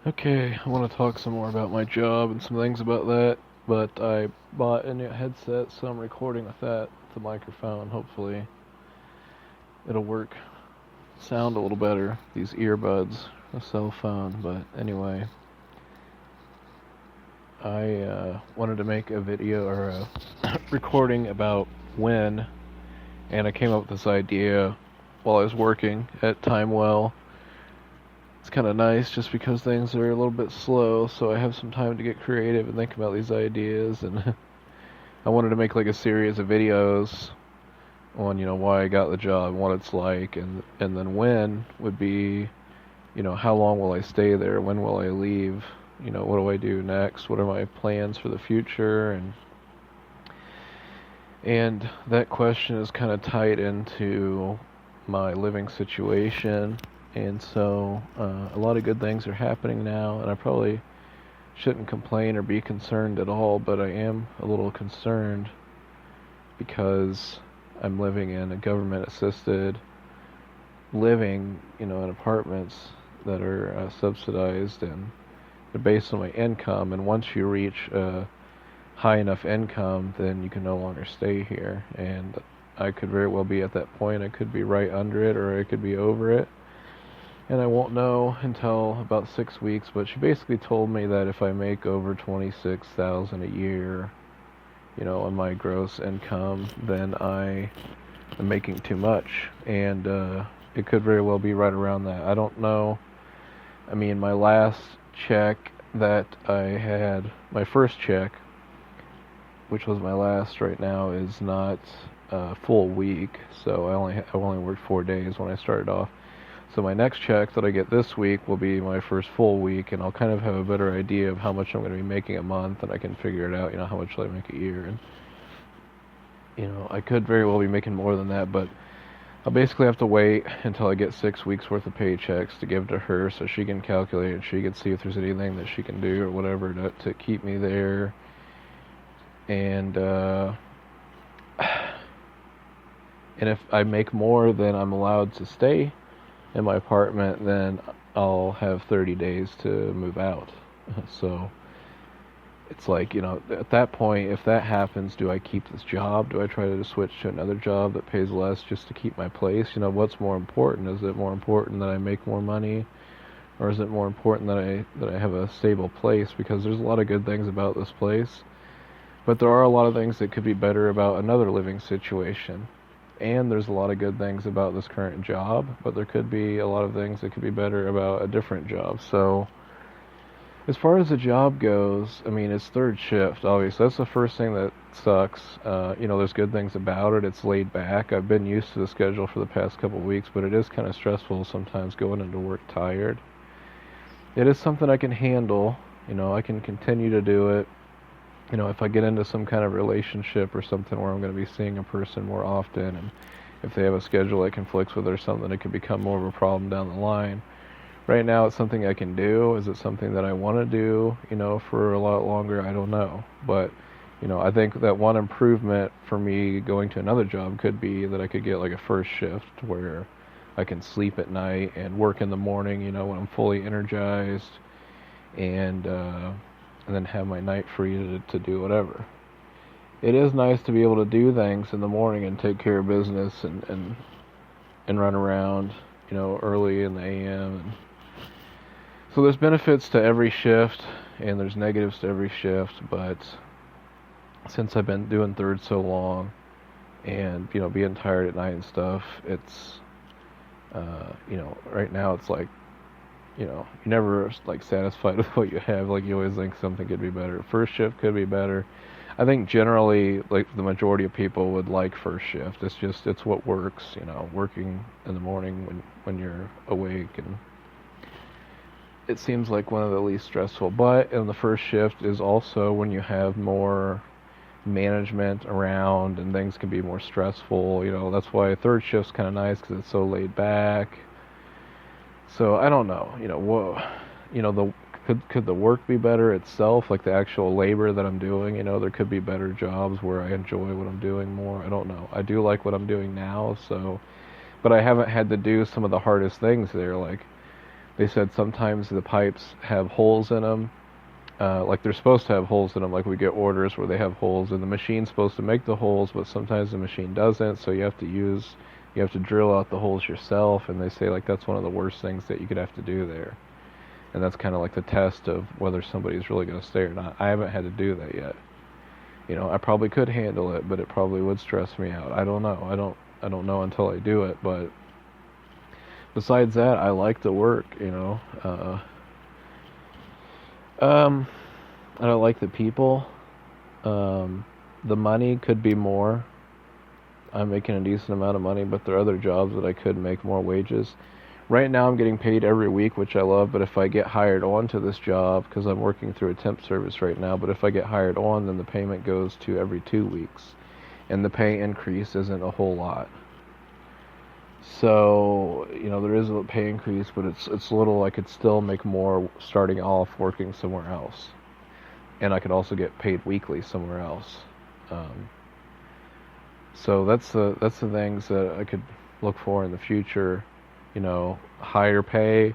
Okay, I want to talk some more about my job and some things about that, but I bought a new headset, so I'm recording with that, the microphone. Hopefully, it'll work, sound a little better. These earbuds, a cell phone, but anyway, I wanted to make a video or a recording about when, and I came up with this idea while I was working at Timewell. It's kind of nice just because things are a little bit slow, so I have some time to get creative and think about these ideas. And I wanted to make like a series of videos on, why I got the job, what it's like, and then when would be, how long will I stay there? When will I leave? What do I do next? What are my plans for the future? And that question is kind of tied into my living situation. And so a lot of good things are happening now, and I probably shouldn't complain or be concerned at all, but I am a little concerned because I'm living in a government-assisted living, in apartments that are subsidized, and they're based on my income, and once you reach a high enough income, then you can no longer stay here, and I could very well be at that point. I could be right under it, or I could be over it, and I won't know until about 6 weeks. But she basically told me that if I make over 26,000 a year, on my gross income, then I am making too much, and it could very well be right around that. I don't know. I mean, my last check that I had, my first check, which was my last right now, is not a full week, so I only worked 4 days when I started off. So my next check that I get this week will be my first full week, and I'll kind of have a better idea of how much I'm going to be making a month, and I can figure it out, how much will I make a year. And, I could very well be making more than that, but I'll basically have to wait until I get 6 weeks worth of paychecks to give to her so she can calculate and she can see if there's anything that she can do or whatever to keep me there. And, and if I make more than I'm allowed to stay in my apartment, then I'll have 30 days to move out. So it's like, at that point, if that happens, do I keep this job? Do I try to switch to another job that pays less just to keep my place? What's more important? Is it more important that I make more money, or is it more important that I have a stable place? Because there's a lot of good things about this place, but there are a lot of things that could be better about another living situation. And there's a lot of good things about this current job, but there could be a lot of things that could be better about a different job. So as far as the job goes, I mean, it's third shift, obviously. That's the first thing that sucks. There's good things about it. It's laid back. I've been used to the schedule for the past couple of weeks, but it is kind of stressful sometimes going into work tired. It is something I can handle. I can continue to do it. If I get into some kind of relationship or something where I'm going to be seeing a person more often, and if they have a schedule that conflicts with it or something, it could become more of a problem down the line. Right now, it's something I can do. Is it something that I want to do, for a lot longer? I don't know. But, I think that one improvement for me going to another job could be that I could get like a first shift where I can sleep at night and work in the morning, when I'm fully energized, and then have my night free to do whatever. It is nice to be able to do things in the morning and take care of business and run around, early in the AM. And so there's benefits to every shift, and there's negatives to every shift, but since I've been doing third so long, and, being tired at night and stuff, it's, right now it's like, you're never like satisfied with what you have. Like, you always think something could be better. First shift could be better. I think generally, like, the majority of people would like first shift. It's what works, working in the morning when you're awake, and it seems like one of the least stressful. But in the first shift is also when you have more management around and things can be more stressful. That's why third shift's kind of nice because it's so laid back. So I don't know, could the work be better itself, like the actual labor that I'm doing? There could be better jobs where I enjoy what I'm doing more. I don't know. I do like what I'm doing now, but I haven't had to do some of the hardest things there, like They said sometimes the pipes have holes in them, like they're supposed to have holes in them. Like we get orders where they have holes, and the machine's supposed to make the holes, but sometimes the machine doesn't. So you have to drill out the holes yourself. And they say like that's one of the worst things that you could have to do there. And that's kind of like the test of whether somebody's really going to stay or not. I haven't had to do that yet. I probably could handle it, but it probably would stress me out. I don't know. I don't know until I do it. But besides that, I like the work. Um, I don't like the people. The money could be more. I'm making a decent amount of money, but there are other jobs that I could make more wages. Right now I'm getting paid every week, which I love, but if I get hired on to this job, because I'm working through a temp service right now, but if I get hired on, then the payment goes to every 2 weeks, and the pay increase isn't a whole lot. So, there is a pay increase, but it's little. I could still make more starting off working somewhere else. And I could also get paid weekly somewhere else. Um, so that's the things that I could look for in the future. Higher pay,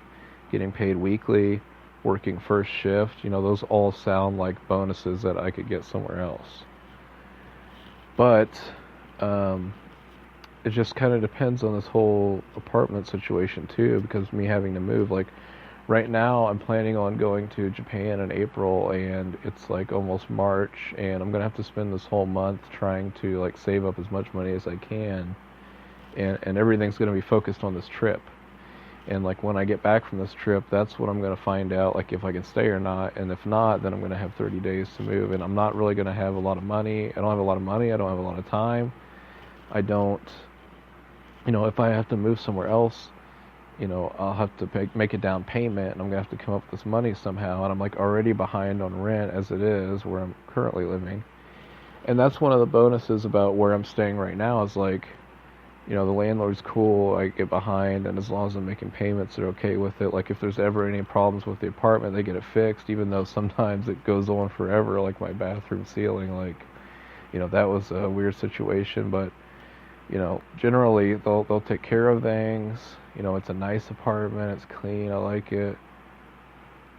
getting paid weekly, working first shift. Those all sound like bonuses that I could get somewhere else. But it just kind of depends on this whole apartment situation too, because me having to move, like right now I'm planning on going to Japan in April, and it's like almost March, and I'm gonna have to spend this whole month trying to like save up as much money as I can, and everything's gonna be focused on this trip. And like when I get back from this trip, that's when I'm gonna find out like if I can stay or not, and if not, then I'm gonna have 30 days to move, and I'm not really gonna have a lot of money. I don't have a lot of money. I don't have a lot of time. I don't. If I have to move somewhere else, I'll have to make a down payment, and I'm gonna have to come up with this money somehow, and I'm like already behind on rent as it is where I'm currently living. And that's one of the bonuses about where I'm staying right now is like, the landlord's cool, I get behind, and as long as I'm making payments, they're okay with it. Like if there's ever any problems with the apartment, they get it fixed, even though sometimes it goes on forever, like my bathroom ceiling, like, that was a weird situation, but generally they'll take care of things. It's a nice apartment. It's clean. I like it.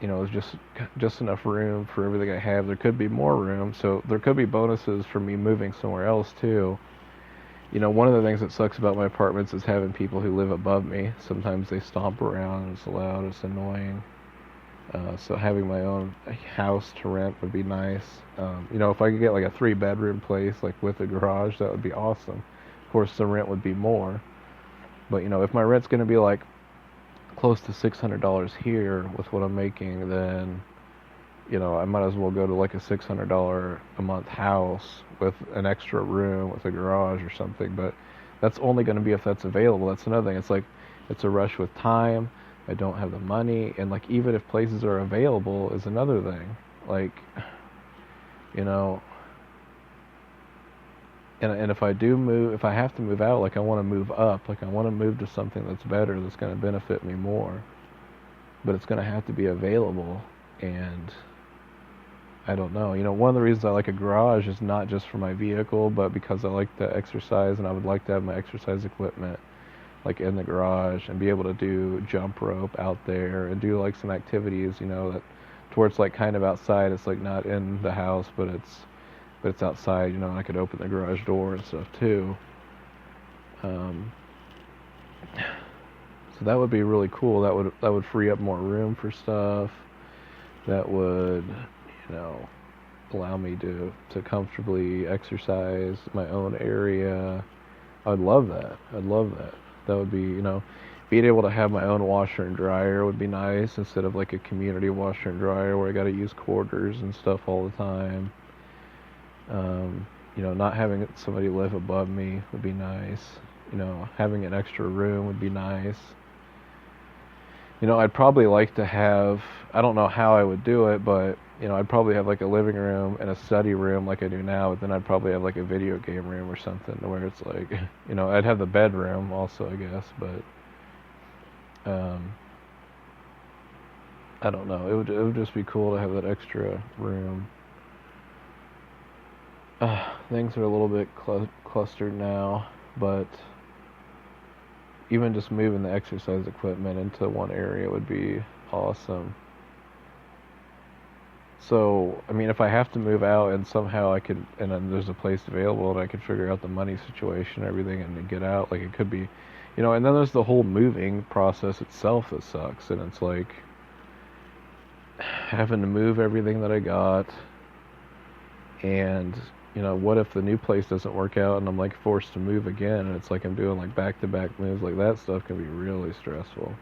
It's just enough room for everything I have. There could be more room, so there could be bonuses for me moving somewhere else too. One of the things that sucks about my apartments is having people who live above me. Sometimes they stomp around and it's loud. It's annoying. So having my own house to rent would be nice. If I could get like a 3-bedroom place like with a garage, that would be awesome. Of course, the rent would be more. But if my rent's going to be like close to $600 here with what I'm making, then I might as well go to like a $600 a month house with an extra room with a garage or something. But that's only going to be if that's available. That's another thing. It's like it's a rush with time. I don't have the money, and like even if places are available is another thing. Like, and if I do move, if I have to move out, like I want to move up, like I want to move to something that's better, that's going to benefit me more. But it's going to have to be available, and I don't know. One of the reasons I like a garage is not just for my vehicle, but because I like to exercise, and I would like to have my exercise equipment like in the garage and be able to do jump rope out there and do like some activities, that towards like kind of outside. It's like not in the house, but it's outside, and I could open the garage door and stuff too. So that would be really cool. That would free up more room for stuff. That would, allow me to comfortably exercise my own area. I'd love that. I'd love that. That would be, being able to have my own washer and dryer would be nice instead of like a community washer and dryer where I got to use quarters and stuff all the time. Not having somebody live above me would be nice. Having an extra room would be nice. I'd probably like to have, I don't know how I would do it, but, I'd probably have like a living room and a study room like I do now, but then I'd probably have like a video game room or something where it's like, I'd have the bedroom also, I guess, but, I don't know. It would just be cool to have that extra room. Things are a little bit clustered now, but even just moving the exercise equipment into one area would be awesome. So, I mean, if I have to move out and somehow I could, and then there's a place available and I could figure out the money situation and everything and then get out, like it could be, and then there's the whole moving process itself that sucks. And it's like having to move everything that I got. And, what if the new place doesn't work out and I'm like forced to move again? And it's like I'm doing like back to back moves. Like that stuff can be really stressful.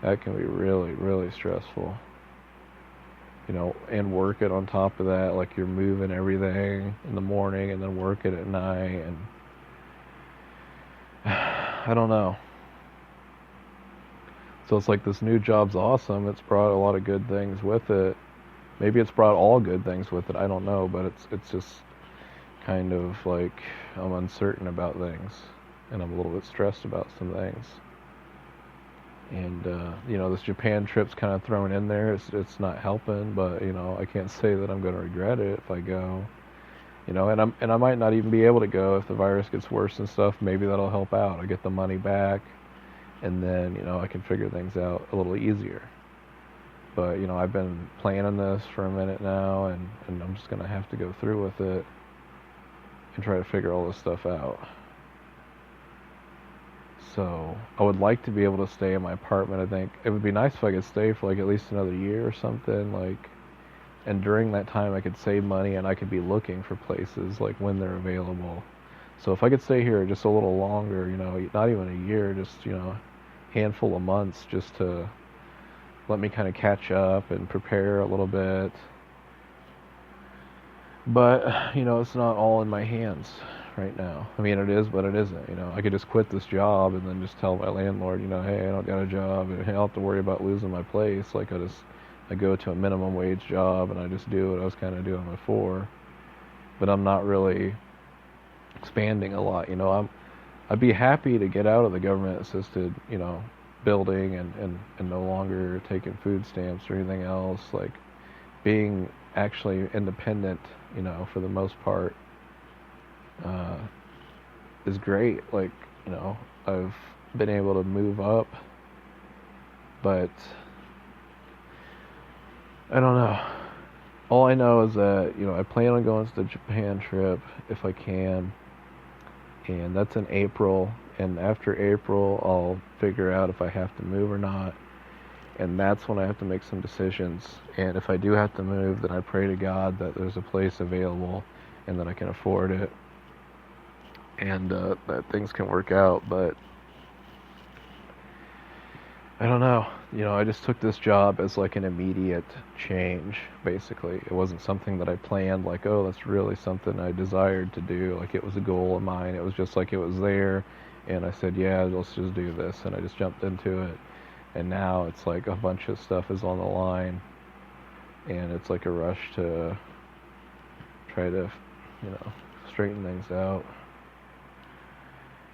That can be really, really stressful. And work it on top of that, like you're moving everything in the morning and then work it at night, and I don't know. So it's like this new job's awesome. It's brought a lot of good things with it. Maybe it's brought all good things with it. I don't know, but it's just kind of like I'm uncertain about things, and I'm a little bit stressed about some things. And this Japan trip's kind of thrown in there. It's not helping, but I can't say that I'm going to regret it if I go. And I might not even be able to go if the virus gets worse and stuff. Maybe that'll help out. I get the money back, and then I can figure things out a little easier. But I've been planning this for a minute now, and I'm just going to have to go through with it and try to figure all this stuff out. So I would like to be able to stay in my apartment. I think it would be nice if I could stay for like at least another year or something. And during that time I could save money and I could be looking for places like when they're available. So if I could stay here just a little longer, not even a year, just handful of months, just to let me kind of catch up and prepare a little bit. But it's not all in my hands right now. I mean, it is, but it isn't. I could just quit this job and then just tell my landlord, hey, I don't got a job, and I don't have to worry about losing my place. Like I go to a minimum wage job and I just do what I was kind of doing before. But I'm not really expanding a lot. I'd be happy to get out of the government assisted, building and no longer taking food stamps or anything else. Like being actually independent, for the most part. Is great. Like, I've been able to move up, but I don't know. All I know is that, I plan on going to the Japan trip if I can, and that's in April, and after April, I'll figure out if I have to move or not, and that's when I have to make some decisions, and if I do have to move, then I pray to God that there's a place available and that I can afford it, and that things can work out. But I don't know. I just took this job as like an immediate change, basically. It wasn't something that I planned, like, oh, that's really something I desired to do. Like, it was a goal of mine. It was just like it was there, and I said, yeah, let's just do this, and I just jumped into it. And now it's like a bunch of stuff is on the line, and it's like a rush to try to, straighten things out.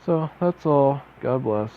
So that's all. God bless.